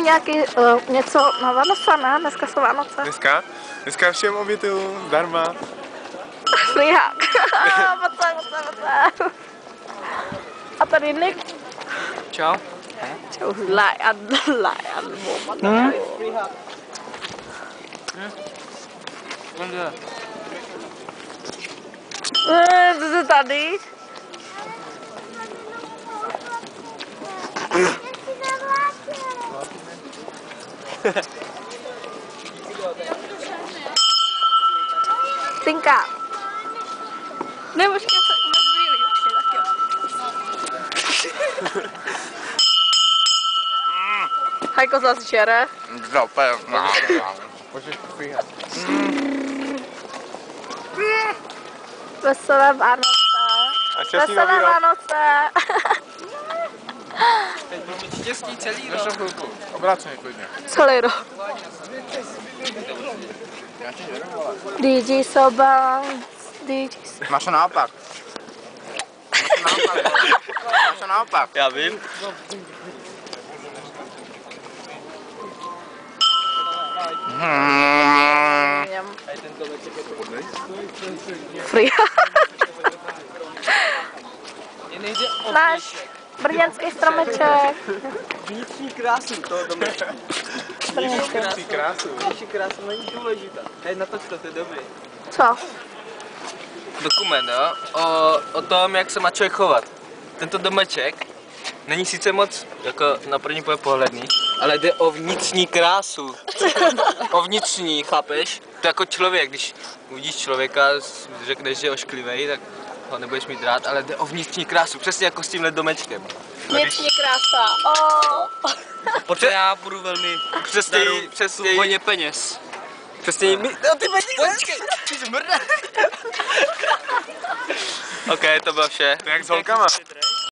nějaký něco na Vánoce, ne? Dneska jsou Vánoce. Dneska všem obětuju zdarma. Frýhák. Pojď. A tady Nick. Čau. Čau, lajan. To je tady. Tinka. Ne, počkej, máš brýle, tak jo. Hajko zase žere. Veselé Vánoce. Veselé Vánoce. Teď budu mít štěstí celý rok. Obráceně klidně. Celý rok. DJ Soba. Máš to naopak. Máš to naopak. Já vím. Free. Náš brněnský stromeček. Vnitřní krásu toho domečku. Vnitřní krásu. Vnitřní krásu není důležitá. Hej, natoč to je dobrý. Co? Dokument, jo? O tom, jak se má člověk chovat. Tento domeček není sice moc jako na první pohledný, ale jde o vnitřní krásu. O vnitřní, chápeš? To jako člověk, když uvidíš člověka, řekneš, že je ošklivej, tak ho nebudeš mít rád, ale jde o vnitřní krásu, přesně jako s tímhle domečkem. Vnitřní krása. Protože já budu velmi přesně hodně peněz. Přesně mi... No ty počkej! OK, to bylo vše. Jak s holkama.